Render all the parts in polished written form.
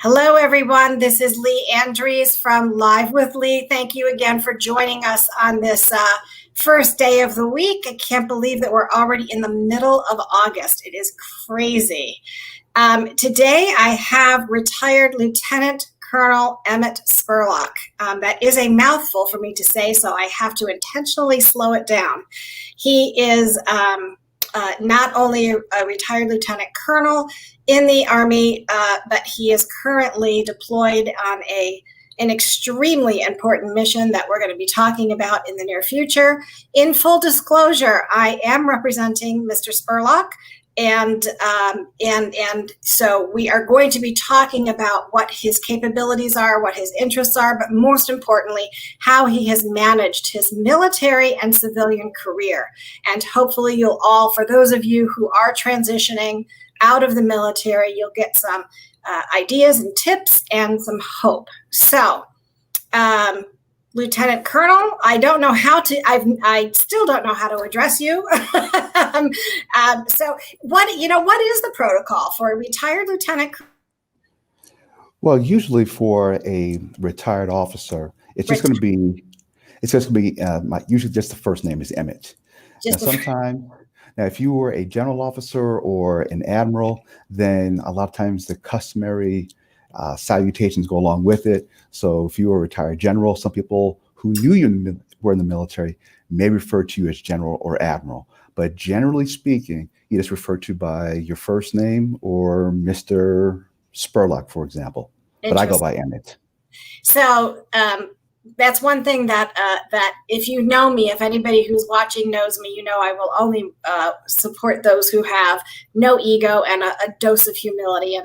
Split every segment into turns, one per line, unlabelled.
Hello, everyone. This is Lee Andrese from Live with Lee. Thank you again for joining us on this first day of the week. I can't believe that we're already in the middle of August. It is crazy. Today, I have retired Lieutenant Colonel Emmett Spurlock. That is a mouthful for me to say, so I have to intentionally slow it down. He is not only a retired lieutenant colonel in the Army, but he is currently deployed on an extremely important mission that we're going to be talking about in the near future. In full disclosure, I am representing Mr. Spurlock, and so we are going to be talking about what his capabilities are, what his interests are, but most importantly, how he has managed his military and civilian career. And hopefully you'll all, for those of you who are transitioning out of the military, you'll get some ideas and tips and some hope. So, Lieutenant Colonel, I don't know how to, I still don't know how to address you. So what is the protocol for a retired lieutenant?
Well, usually for a retired officer, it's just going to be, usually just the first name is Emmett. Now, if you were a general officer or an admiral, then a lot of times the customary salutations go along with it. So if you were a retired general, some people who knew you were in the military may refer to you as general or admiral. But generally speaking, you just refer to by your first name or Mr. Spurlock, for example. But I go by Emmett.
So that's one thing that if you know me, if anybody who's watching knows me, you know I will only support those who have no ego and a dose of humility,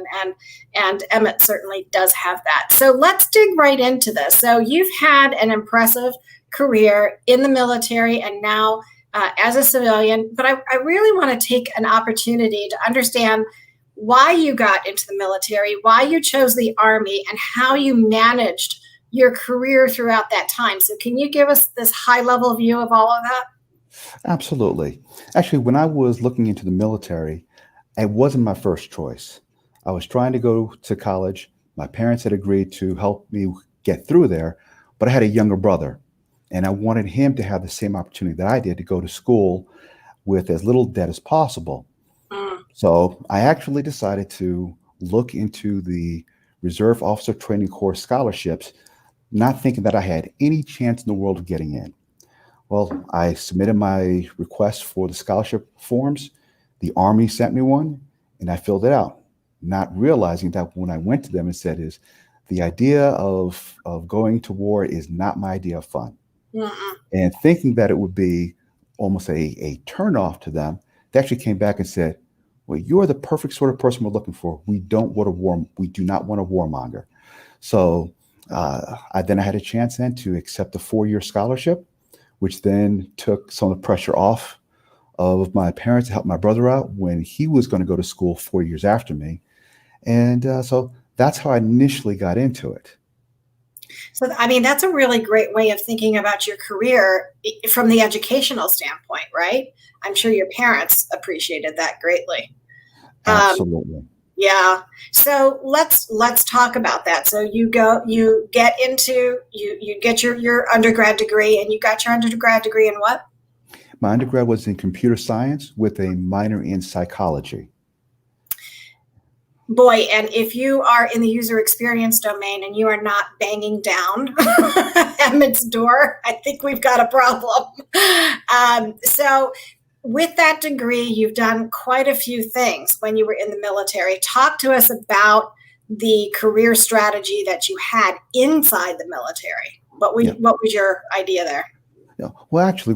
and Emmett certainly does have that. So let's dig right into this. So you've had an impressive career in the military and now as a civilian, but I really want to take an opportunity to understand why you got into the military, why you chose the Army, and how you managed your career throughout that time. So can you give us this high-level view of all of that?
Absolutely. Actually, when I was looking into the military, it wasn't my first choice. I was trying to go to college. My parents had agreed to help me get through there, but I had a younger brother, and I wanted him to have the same opportunity that I did to go to school with as little debt as possible. So I actually decided to look into the Reserve Officer Training Corps scholarships, not thinking that I had any chance in the world of getting in. Well, I submitted my request for the scholarship forms. The Army sent me one, and I filled it out, not realizing that when I went to them and said, "Is the idea of going to war is not my idea of fun." And thinking that it would be almost a turnoff to them, they actually came back and said, "Well, you're the perfect sort of person we're looking for. We do not want a warmonger." So I had a chance then to accept a 4-year scholarship, which then took some of the pressure off of my parents to help my brother out when he was going to go to school 4 years after me. And so that's how I initially got into it.
So, I mean, that's a really great way of thinking about your career from the educational standpoint, right? I'm sure your parents appreciated that greatly.
Absolutely.
Yeah. So let's talk about that. So you get your undergrad degree, and you got your undergrad degree in what?
My undergrad was in computer science with a minor in psychology.
Boy, and if you are in the user experience domain and you are not banging down Emmett's door, I think we've got a problem. So with that degree, you've done quite a few things when you were in the military. Talk to us about the career strategy that you had inside the military. What was your idea there?
Yeah. Well, actually,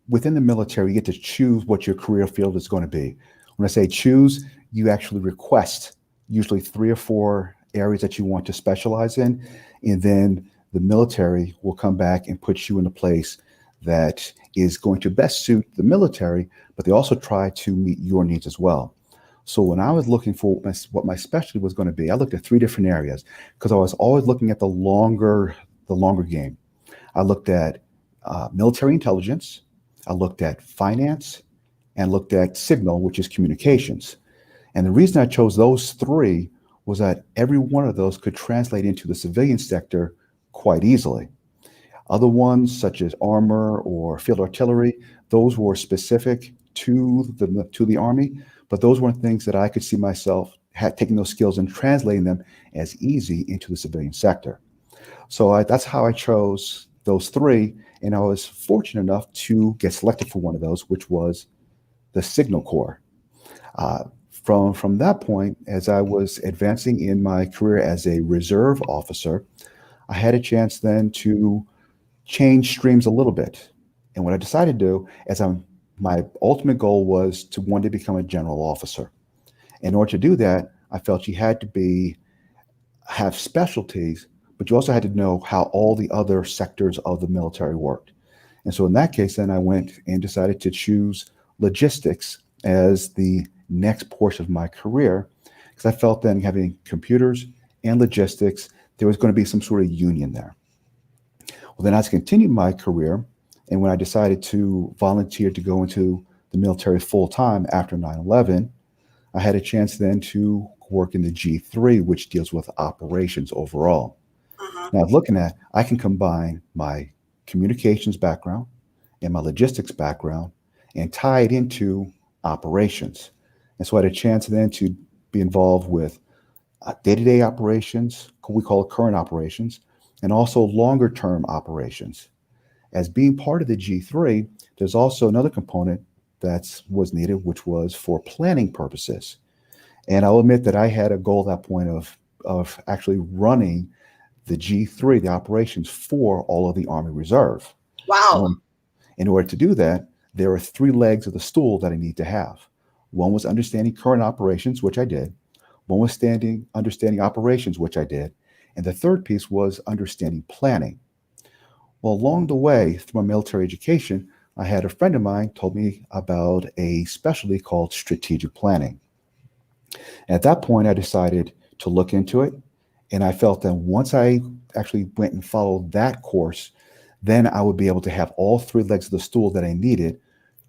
within the military, you get to choose what your career field is going to be. When I say choose, you actually request usually 3 or 4 areas that you want to specialize in, and then the military will come back and put you in a place that is going to best suit the military, but they also try to meet your needs as well. So when I was looking for what my specialty was going to be, I looked at 3 different areas because I was always looking at the longer game. I looked at military intelligence, I looked at finance, and looked at signal, which is communications. And the reason I chose those 3 was that every one of those could translate into the civilian sector quite easily. Other ones, such as armor or field artillery, those were specific to the Army, but those weren't things that I could see myself taking those skills and translating them as easy into the civilian sector. So that's how I chose those three, and I was fortunate enough to get selected for one of those, which was the Signal Corps. From that point, as I was advancing in my career as a reserve officer, I had a chance then to change streams a little bit. And what I decided to do is my ultimate goal was to one day become a general officer. In order to do that, I felt you had to have specialties, but you also had to know how all the other sectors of the military worked. And so in that case, then I went and decided to choose logistics as the next portion of my career, because I felt then having computers and logistics, there was going to be some sort of union there. Well, then I continued my career, and when I decided to volunteer to go into the military full time after 9/11, I had a chance then to work in the G3, which deals with operations overall.
Uh-huh.
Now, looking at, I can combine my communications background and my logistics background and tie it into operations. And so I had a chance then to be involved with day-to-day operations, we call it current operations, and also longer-term operations. As being part of the G3, there's also another component that was needed, which was for planning purposes. And I'll admit that I had a goal at that point of actually running the G3, the operations for all of the Army Reserve.
Wow.
In order to do that, there are three legs of the stool that I need to have. One was understanding current operations, which I did. One was understanding operations, which I did. And the third piece was understanding planning. Well, along the way, through my military education, I had a friend of mine told me about a specialty called strategic planning. And at that point, I decided to look into it. And I felt that once I actually went and followed that course, then I would be able to have all three legs of the stool that I needed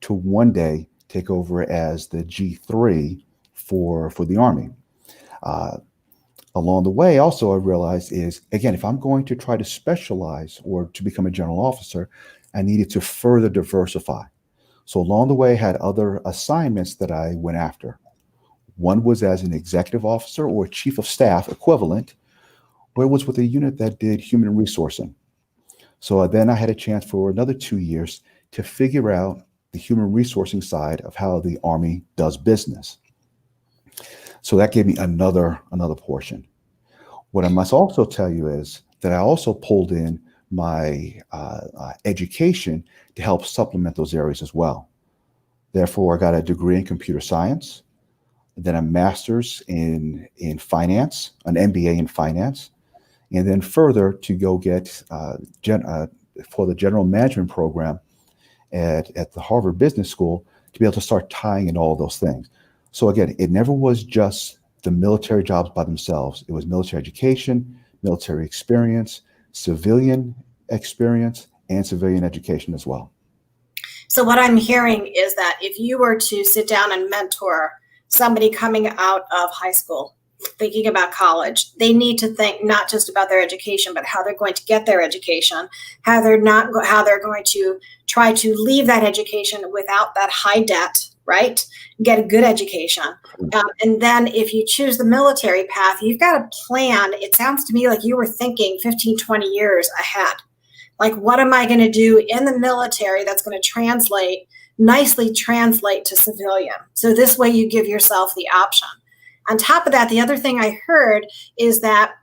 to one day take over as the G3 for the Army. Along the way, also, I realized is, again, if I'm going to try to specialize or to become a general officer, I needed to further diversify. So along the way, I had other assignments that I went after. One was as an executive officer or chief of staff equivalent, where it was with a unit that did human resourcing. So then I had a chance for another 2 years to figure out the human resourcing side of how the Army does business. So that gave me another portion. What I must also tell you is that I also pulled in my education to help supplement those areas as well. Therefore, I got a degree in computer science, then a master's in finance, an MBA in finance, and then further to go get for the general management program at the Harvard Business School to be able to start tying in all those things. So again, it never was just the military jobs by themselves. It was military education, military experience, civilian experience, and civilian education as well.
So what I'm hearing is that if you were to sit down and mentor somebody coming out of high school, thinking about college, they need to think not just about their education, but how they're going to get their education, how they're going to try to leave that education without that high debt, right? Get a good education. And then if you choose the military path, you've got a plan. It sounds to me like you were thinking 15, 20 years ahead. Like, what am I going to do in the military that's going to nicely translate to civilian? So this way you give yourself the option. On top of that, the other thing I heard is that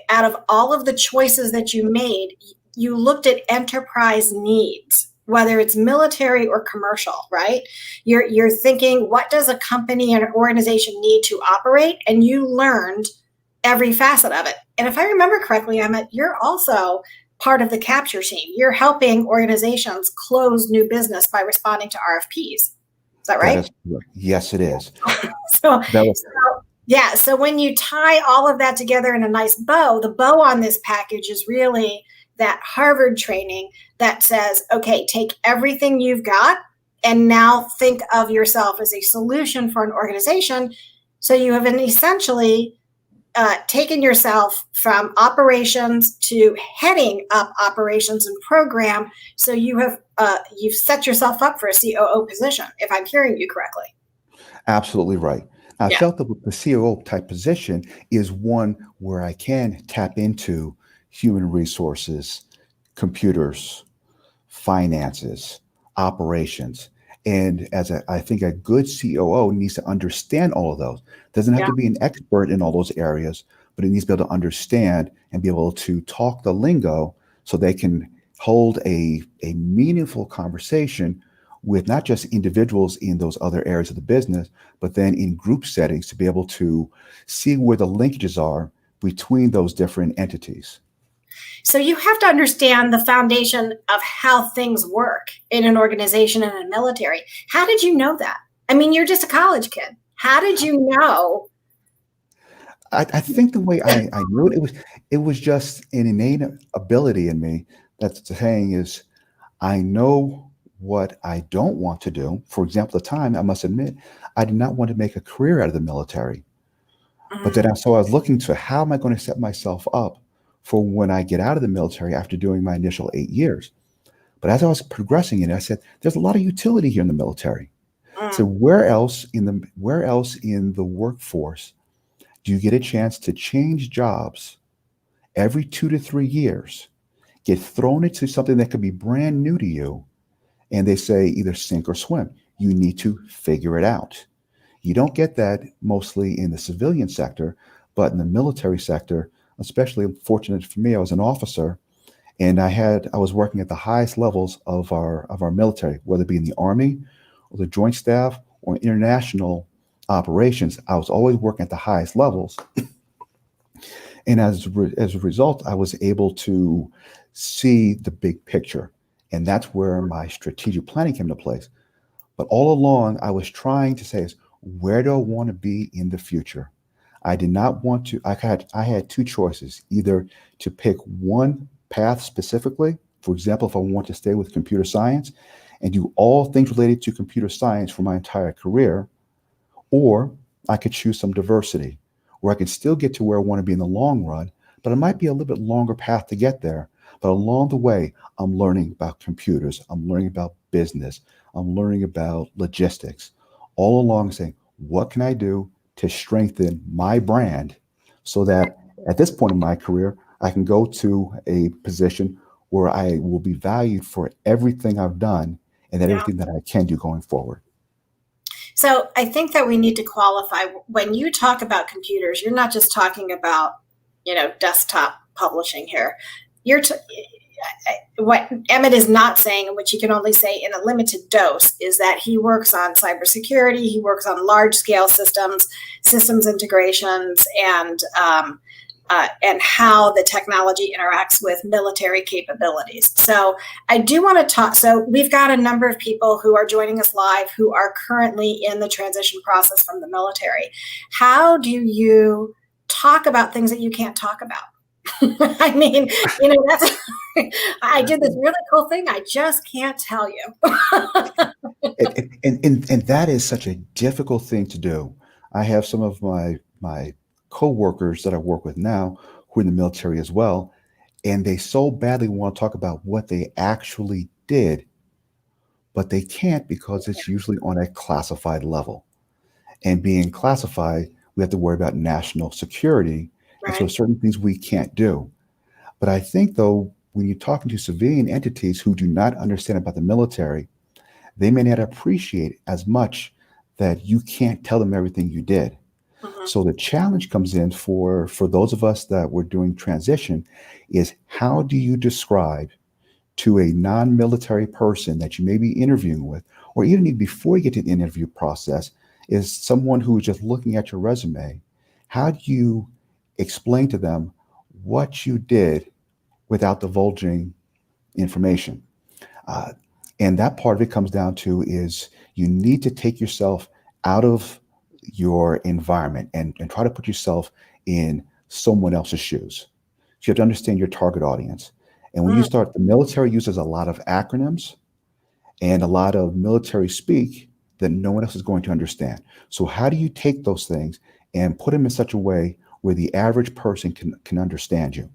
out of all of the choices that you made, you looked at enterprise needs, whether it's military or commercial, right? You're thinking, what does a company and an organization need to operate? And you learned every facet of it. And if I remember correctly, Emmett, you're also part of the capture team. You're helping organizations close new business by responding to RFPs. Is that right?
That is correct. Yes, it is.
So when you tie all of that together in a nice bow, the bow on this package is really that Harvard training that says, okay, take everything you've got and now think of yourself as a solution for an organization. So you have essentially taken yourself from operations to heading up operations and program. So you've set yourself up for a COO position, if I'm hearing you correctly.
Absolutely right. I
Yeah.
felt that the COO type position is one where I can tap into human resources, computers, finances, operations. And I think a good COO needs to understand all of those. Doesn't have
Yeah.
to be an expert in all those areas, but it needs to be able to understand and be able to talk the lingo so they can hold a meaningful conversation with not just individuals in those other areas of the business, but then in group settings to be able to see where the linkages are between those different entities.
So you have to understand the foundation of how things work in an organization and a military. How did you know that? I mean, you're just a college kid. How did you know?
I think the way I knew it was just an innate ability in me. That's the saying is I know what I don't want to do. For example, at the time, I must admit, I did not want to make a career out of the military. But then so I was looking to how am I going to set myself up for when I get out of the military after doing my initial 8 years. But as I was progressing in it, I said, there's a lot of utility here in the military. So where else in the workforce do you get a chance to change jobs every 2 to 3 years, get thrown into something that could be brand new to you, and they say either sink or swim. You need to figure it out. You don't get that mostly in the civilian sector, but in the military sector, especially fortunate for me, I was an officer and I was working at the highest levels of our military, whether it be in the Army or the Joint Staff or international operations. I was always working at the highest levels. And as a result, I was able to see the big picture. And that's where my strategic planning came into place. But all along, I was trying to say, where do I want to be in the future? I did not want to, I had two choices, either to pick one path specifically. For example, if I want to stay with computer science and do all things related to computer science for my entire career, or I could choose some diversity where I could still get to where I want to be in the long run, but it might be a little bit longer path to get there. But along the way, I'm learning about computers, I'm learning about business, I'm learning about logistics, all along saying, what can I do to strengthen my brand so that at this point in my career, I can go to a position where I will be valued for everything I've done and that
Yeah.
everything that I can do going forward.
So I think that we need to qualify when you talk about computers, you're not just talking about, desktop publishing here. What Emmett is not saying, and which he can only say in a limited dose, is that he works on cybersecurity, he works on large scale systems integrations, and how the technology interacts with military capabilities. So I do want to talk. So we've got a number of people who are joining us live who are currently in the transition process from the military. How do you talk about things that you can't talk about? I mean, that's, I did this really cool thing. I just can't tell you.
And that is such a difficult thing to do. I have some of my co-workers that I work with now who are in the military as well, and they so badly want to talk about what they actually did, but they can't because it's usually on a classified level. And being classified, we have to worry about national security. And so
Right.
certain things we can't do. But I think though, when you're talking to civilian entities who do not understand about the military, they may not appreciate as much that you can't tell them everything you did.
Mhm.
So the challenge comes in for those of us that were doing transition is how do you describe to a non-military person that you may be interviewing with, or even before you get to the interview process, is someone who is just looking at your resume. How do you explain to them what you did without divulging information? Uh, and that part of it comes down to is you need to take yourself out of your environment and try to put yourself in someone else's shoes. So you have to understand your target audience. And when you
Mm.
start, the military uses a lot of acronyms and a lot of military speak that no one else is going to understand. So how do you take those things and put them in such a way where the average person can understand you.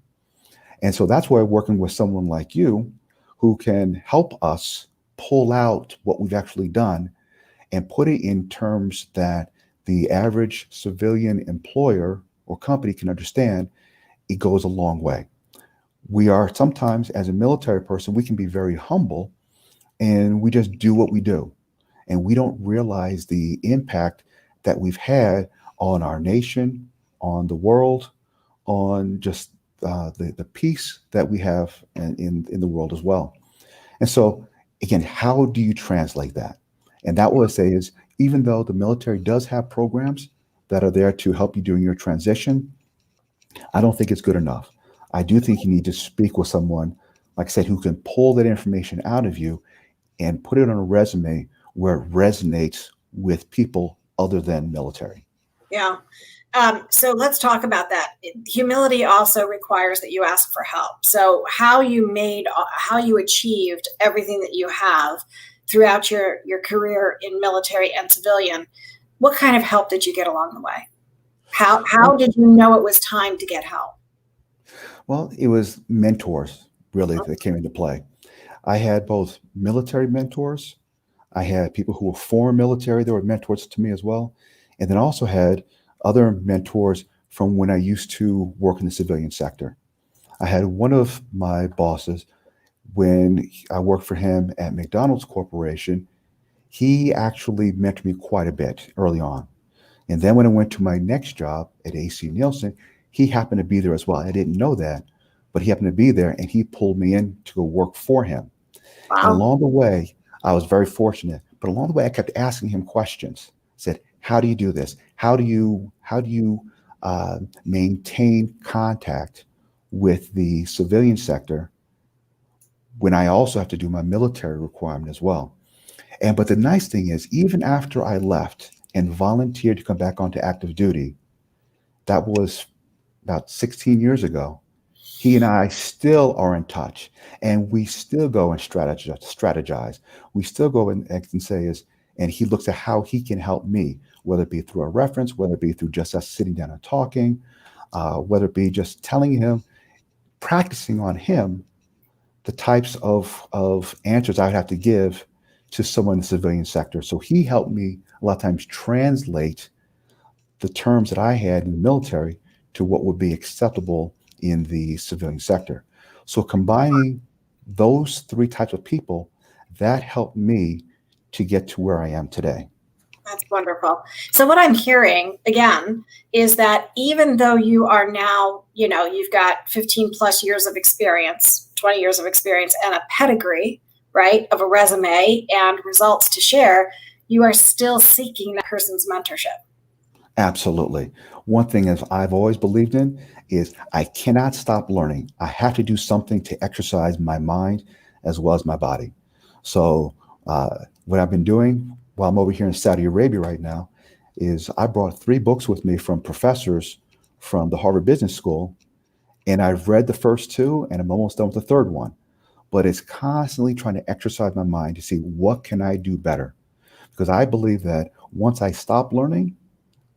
And so that's why working with someone like you who can help us pull out what we've actually done and put it in terms that the average civilian employer or company can understand, it goes a long way. We are sometimes, as a military person, we can be very humble and we just do what we do. And we don't realize the impact that we've had on our nation, on the world, on just the peace that we have in the world as well. And so, again, how do you translate that? And that what I say is, even though the military does have programs that are there to help you during your transition, I don't think it's good enough. I do think you need to speak with someone, like I said, who can pull that information out of you and put it on a resume where it resonates with people other than military.
Yeah. So let's talk about that. Humility also requires that you ask for help. So how you achieved everything that you have throughout your career in military and civilian, what kind of help did you get along the way? How did you know it was time to get help?
Well, it was mentors really that came into play. I had both military mentors. I had people who were former military that were mentors to me as well. And then also had other mentors from when I used to work in the civilian sector. I had one of my bosses when I worked for him at McDonald's Corporation. He actually mentored me quite a bit early on. And then when I went to my next job at AC Nielsen, he happened to be there as well. I didn't know that, but he happened to be there and he pulled me in to go work for him. And
Wow.
along the way, I was very fortunate, but along the way, I kept asking him questions. I said, how do you do this? How do you maintain contact with the civilian sector when I also have to do my military requirement as well? But the nice thing is, even after I left and volunteered to come back onto active duty, that was about 16 years ago. He and I still are in touch, and we still go and strategize. We still go and say and he looks at how he can help me, whether it be through a reference, whether it be through just us sitting down and talking, whether it be just telling him, practicing on him the types of answers I would have to give to someone in the civilian sector. So he helped me a lot of times translate the terms that I had in the military to what would be acceptable in the civilian sector. So combining those three types of people, that helped me to get to where I am today.
That's wonderful. So what I'm hearing again is that even though you are now, you've got 15 plus years of experience, 20 years of experience and a pedigree, right, of a resume and results to share, you are still seeking that person's mentorship.
Absolutely. One thing is I've always believed in is I cannot stop learning. I have to do something to exercise my mind as well as my body. So what I've been doing while I'm over here in Saudi Arabia right now is I brought 3 books with me from professors from the Harvard Business School, and I've read the first 2 and I'm almost done with the third one. But it's constantly trying to exercise my mind to see what can I do better, because I believe that once I stop learning,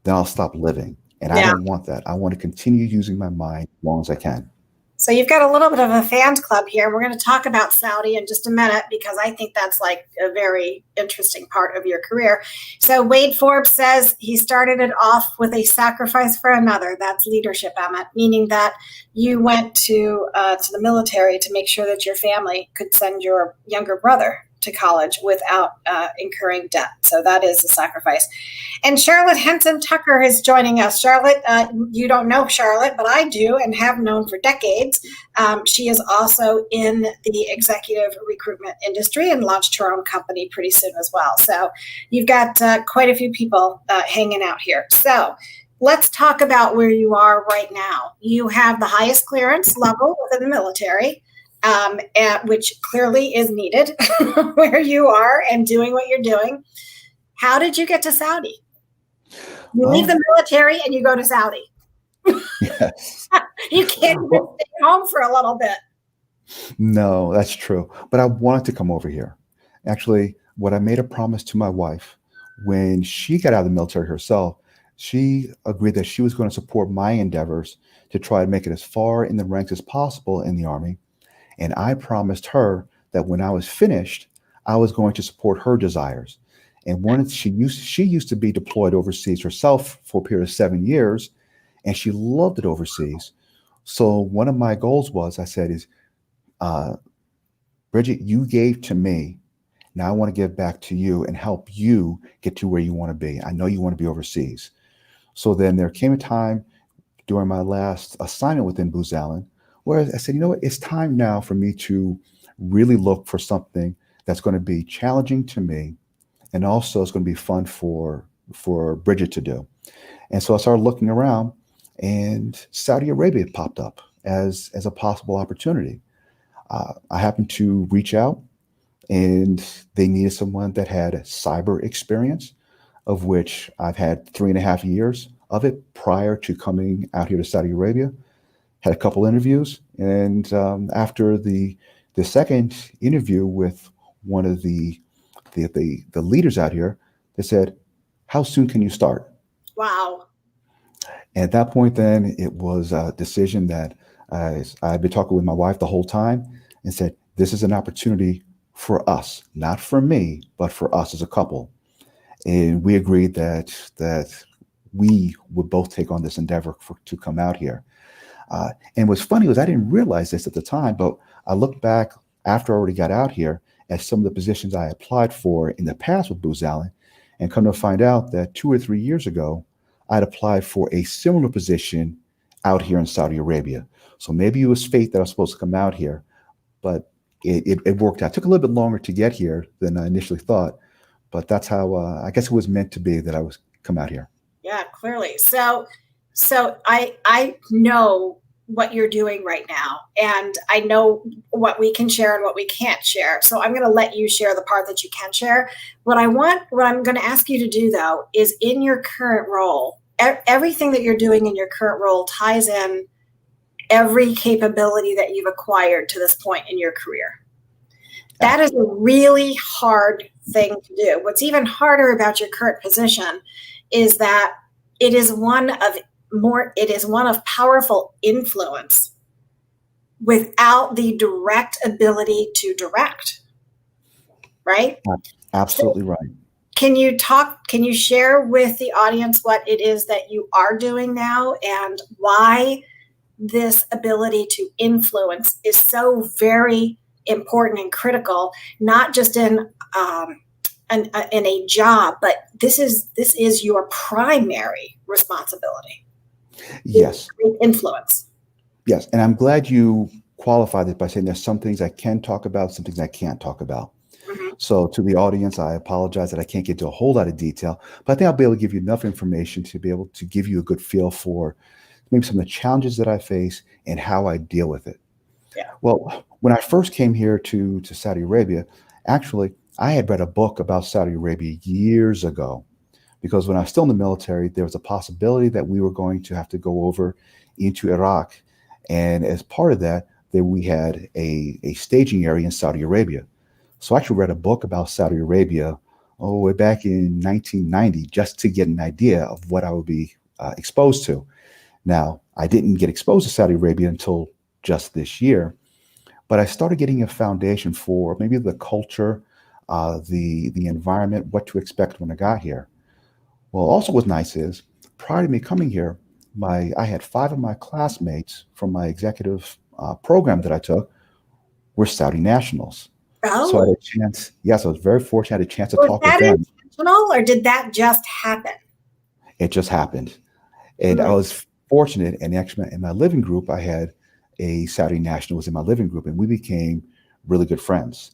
then I'll stop living. And I
Yeah.
don't want that. I want to continue using my mind as long as I can.
So you've got a little bit of a fans club here. We're going to talk about Saudi in just a minute because I think that's like a very interesting part of your career. So Wade Forbes says he started it off with a sacrifice for another. That's leadership, Emmett, meaning that you went to the military to make sure that your family could send your younger brother to college without incurring debt. So that is a sacrifice. And Charlotte Henson Tucker is joining us. Charlotte, you don't know Charlotte, but I do and have known for decades. She is also in the executive recruitment industry and launched her own company pretty soon as well. So you've got quite a few people hanging out here. So let's talk about where you are right now. You have the highest clearance level within the military. Which clearly is needed where you are and doing what you're doing. How did you get to Saudi? You leave the military and you go to Saudi.
Yes.
You can't even stay home for a little bit.
No, that's true. But I wanted to come over here. Actually, what I made a promise to my wife when she got out of the military herself, She agreed that she was going to support my endeavors to try to make it as far in the ranks as possible in the Army. And I promised her that when I was finished, I was going to support her desires. And once she used to be deployed overseas herself for a period of 7 years, and she loved it overseas. So one of my goals was, I said, is uh, Bridget, you gave to me. Now I want to give back to you and help you get to where you want to be. I know you want to be overseas. So then there came a time during my last assignment within Booz Allen where I said, you know what, it's time now for me to really look for something that's going to be challenging to me and also it's going to be fun for Bridget to do. And so I started looking around and Saudi Arabia popped up as a possible opportunity. I happened to reach out and they needed someone that had cyber experience, of which I've had 3.5 years of it prior to coming out here to Saudi Arabia. Had a couple interviews, and after the second interview with one of the leaders out here, they said, "How soon can you start?"
Wow.
And at that point, then it was a decision that I'd been talking with my wife the whole time, and said, "This is an opportunity for us, not for me, but for us as a couple." And we agreed that we would both take on this endeavor to come out here. And what's funny was I didn't realize this at the time, but I looked back after I already got out here at some of the positions I applied for in the past with Booz Allen, and come to find out that 2 or 3 years ago, I'd applied for a similar position out here in Saudi Arabia. So maybe it was fate that I was supposed to come out here, but it worked out. It took a little bit longer to get here than I initially thought, but that's how I guess it was meant to be that I was come out here.
Yeah, clearly. So I know what you're doing right now, and I know what we can share and what we can't share. So I'm going to let you share the part that you can share. What I'm going to ask you to do though, is in your current role, everything that you're doing in your current role ties in every capability that you've acquired to this point in your career. That is a really hard thing to do. What's even harder about your current position is that it is one of powerful influence without the direct ability to direct, right?
Absolutely
So
right.
can you share with the audience what it is that you are doing now and why this ability to influence is so very important and critical, not just in a job, but this is your primary responsibility.
Yes.
Influence.
Yes. And I'm glad you qualified it by saying there's some things I can talk about, some things I can't talk about.
Mm-hmm.
So to the audience, I apologize that I can't get into a whole lot of detail, but I think I'll be able to give you enough information to be able to give you a good feel for maybe some of the challenges that I face and how I deal with it.
Yeah.
Well, when I first came here to Saudi Arabia, actually, I had read a book about Saudi Arabia years ago, because when I was still in the military, there was a possibility that we were going to have to go over into Iraq. And as part of that, we had a staging area in Saudi Arabia. So I actually read a book about Saudi Arabia, way back in 1990, just to get an idea of what I would be exposed to. Now, I didn't get exposed to Saudi Arabia until just this year, but I started getting a foundation for maybe the culture, the environment, what to expect when I got here. Well, also what's nice is prior to me coming here, I had 5 of my classmates from my executive program that I took were Saudi nationals. So I had
Oh,
a chance. Yes, I was very fortunate. I had a chance to
was
talk with
that
them.
intentional or did that just happen?
It just happened. And I
Hmm.
was fortunate. And actually, in my living group, I had a Saudi national was in my living group, and we became really good friends.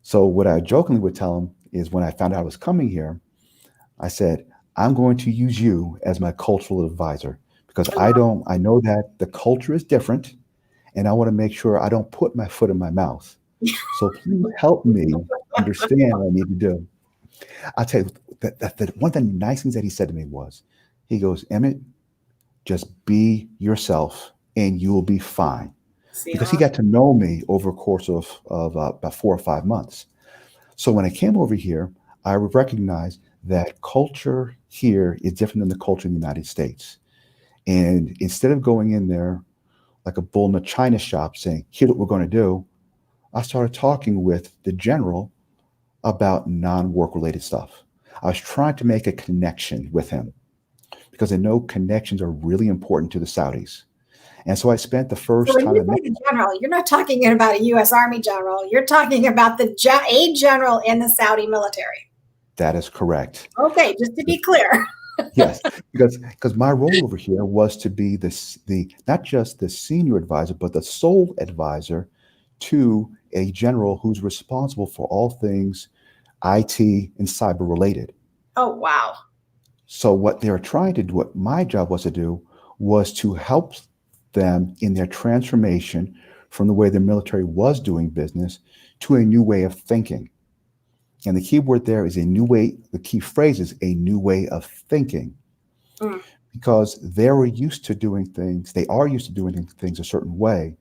So what I jokingly would tell him is when I found out I was coming here, I said, I'm going to use you as my cultural advisor because I know that the culture is different and I want to make sure I don't put my foot in my mouth. So please help me understand what I need to do. I'll tell you that one of the nice things that he said to me was, he goes, Emmett, just be yourself and you will be fine.
See,
Because he got to know me over a course of about 4 or 5 months. So when I came over here, I recognized that culture here is different than the culture in the United States. And instead of going in there like a bull in a china shop saying, here's what we're going to do, I started talking with the general about non-work related stuff. I was trying to make a connection with him because I know connections are really important to the Saudis. And so I spent the
So
first
when
time
you
I met.
say the general, you're not talking about a U.S. Army general. You're talking about a general in the Saudi military.
That is correct.
Okay, just to be clear.
Yes, because my role over here was to be the not just the senior advisor, but the sole advisor to a general who's responsible for all things IT and cyber related.
Oh, wow.
So what they were trying to do, what my job was to do, was to help them in their transformation from the way the military was doing business to a new way of thinking. And the key word there is a new way, the key phrase is a new way of thinking,
Mm.
because they are used to doing things a certain way.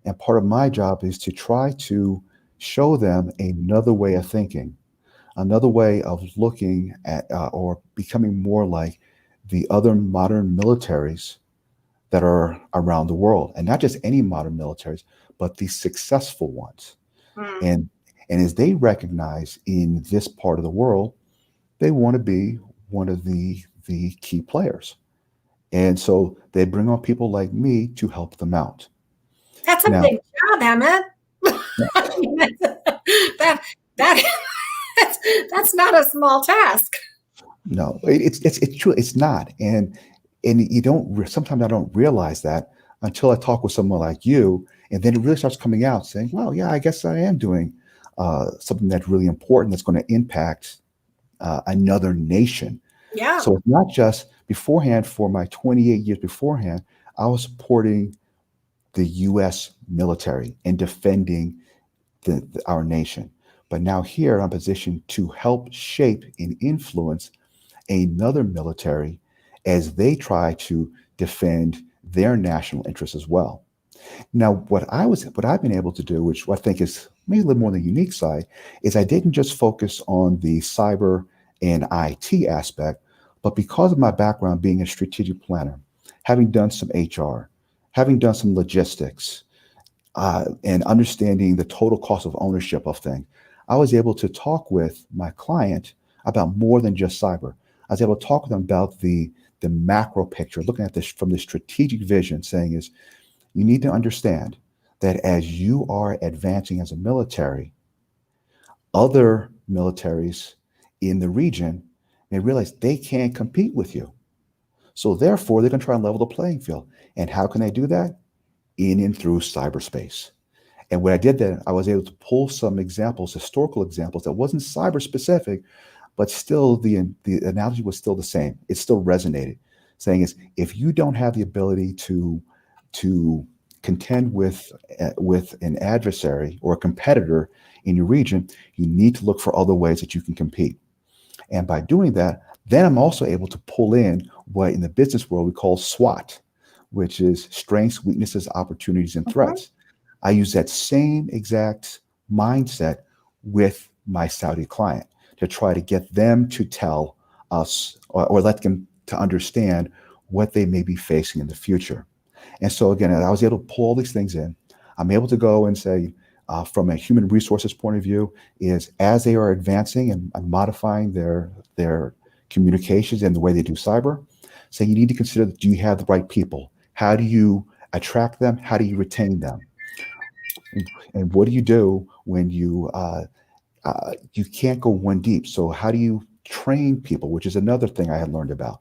And part of my job is to try to show them another way of thinking, another way of looking at or becoming more like the other modern militaries that are around the world. And not just any modern militaries, but the successful ones.
Mm.
And as they recognize in this part of the world, they want to be one of the key players. And so they bring on people like me to help them out.
That's a
Now,
big job, Emmett. I mean, that that that's not a small task.
no, it's true. It's not, and you don't. Sometimes I don't realize that until I talk with someone like you, and then it really starts coming out, saying, "Well, yeah, I guess I am doing something that's really important that's going to impact another nation."
Yeah.
So it's not just beforehand. For my 28 years beforehand, I was supporting the U.S. military and defending our nation. But now here I'm positioned to help shape and influence another military as they try to defend their national interests as well. Now, what I've been able to do, which I think is maybe a little more on the unique side, is I didn't just focus on the cyber and IT aspect, but because of my background being a strategic planner, having done some HR, having done some logistics, and understanding the total cost of ownership of things, I was able to talk with my client about more than just cyber. I was able to talk with them about the macro picture, looking at this from the strategic vision, saying is you need to understand that as you are advancing as a military, other militaries in the region may realize they can't compete with you. So therefore, they're going to try and level the playing field. And how can they do that? In and through cyberspace. And when I did that, I was able to pull some examples, historical examples that wasn't cyber specific, but still the analogy was still the same. It still resonated, saying is if you don't have the ability to contend with an adversary or a competitor in your region, you need to look for other ways that you can compete. And by doing that, then I'm also able to pull in what in the business world we call SWOT, which is strengths, weaknesses, opportunities, and
Mhm.
threats. I use that same exact mindset with my Saudi client to try to get them to tell us or let them to understand what they may be facing in the future. And so again, I was able to pull all these things in. I'm able to go and say, from a human resources point of view, is as they are advancing and modifying their communications and the way they do cyber, say you need to consider, do you have the right people? How do you attract them? How do you retain them? And what do you do when you can't go one deep? So how do you train people, which is another thing I had learned about,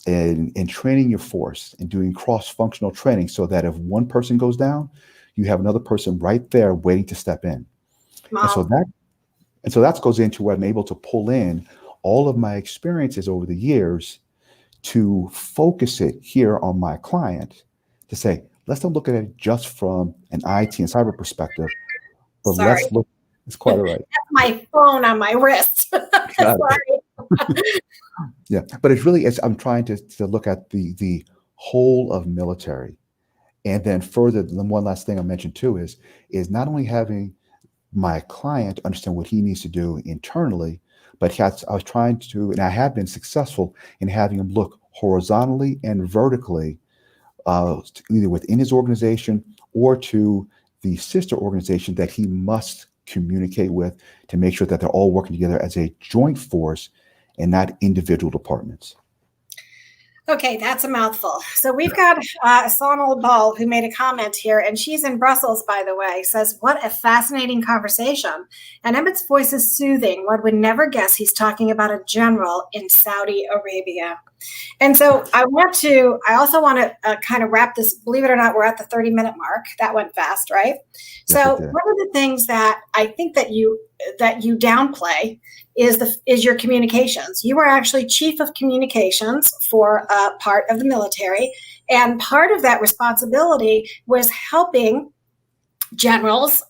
and training your force and doing cross-functional training so that if one person goes down, you have another person right there waiting to step in. And so
Wow.
that goes into where I'm able to pull in all of my experiences over the years to focus it here on my client to say, let's not look at it just from an IT and cyber perspective, but
Sorry.
let's look, it's quite all right.
That's my phone on my wrist.
Got it.
Sorry.
Yeah. But it's really, I'm trying to look at the whole of military. And then further, the one last thing I mentioned too is not only having my client understand what he needs to do internally, but I was trying to, and I have been successful in having him look horizontally and vertically, either within his organization or to the sister organization that he must communicate with, to make sure that they're all working together as a joint force and not individual departments.
Okay, that's a mouthful. So we've got Sonal Ball, who made a comment here, and she's in Brussels, by the way, says, what a fascinating conversation. And Emmett's voice is soothing. One would never guess he's talking about a general in Saudi Arabia. And so I also want to kind of wrap this, believe it or not, we're at the 30-minute mark. That went fast, right?
Yes,
So one of the things that I think that you downplay is your communications. You were actually chief of communications for part of the military, and part of that responsibility was helping generals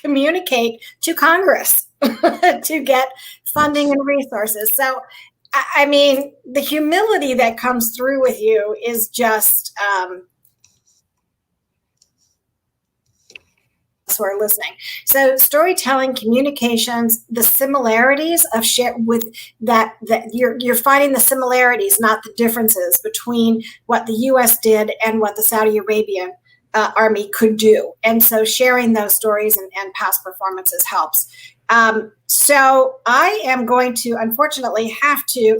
communicate to Congress to get funding and resources. So, I mean, the humility that comes through with you is just who are listening. So storytelling, communications, the similarities of share with that you're finding the similarities, not the differences between what the U.S. did and what the Saudi Arabian Army could do. And so sharing those stories and past performances helps. So I am going to, unfortunately,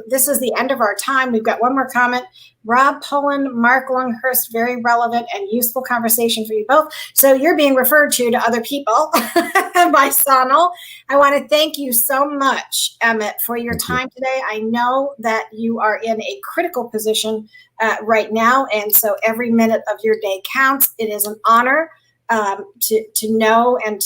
this is the end of our time. We've got one more comment. Rob Pullen, Mark Longhurst, very relevant and useful conversation for you both. So you're being referred to other people by Sonal. I want to thank you so much, Emmett, for your time today. I know that you are in a critical position right now, and so every minute of your day counts. It is an honor to know and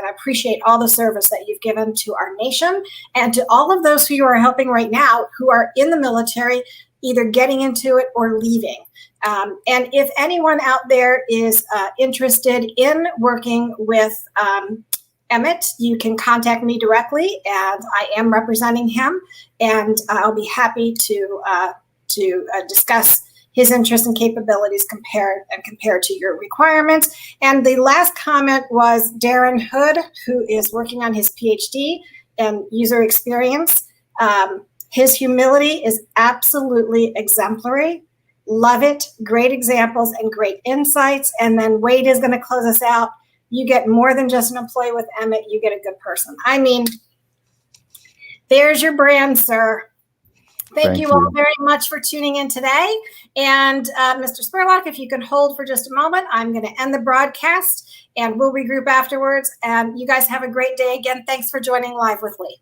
appreciate all the service that you've given to our nation, and to all of those who you are helping right now who are in the military, either getting into it or leaving. And if anyone out there is interested in working with Emmett, you can contact me directly, and I am representing him, and I'll be happy to discuss his interests and capabilities compared to your requirements. And the last comment was Darren Hood, who is working on his PhD in user experience. His humility is absolutely exemplary. Love it. Great examples and great insights. And then Wade is going to close us out. You get more than just an employee with Emmett. You get a good person. I mean, there's your brand, sir. Thank you all very much for tuning in today. And Mr. Spurlock, if you can hold for just a moment, I'm going to end the broadcast and we'll regroup afterwards. And you guys have a great day. Again, thanks for joining Live with Lee.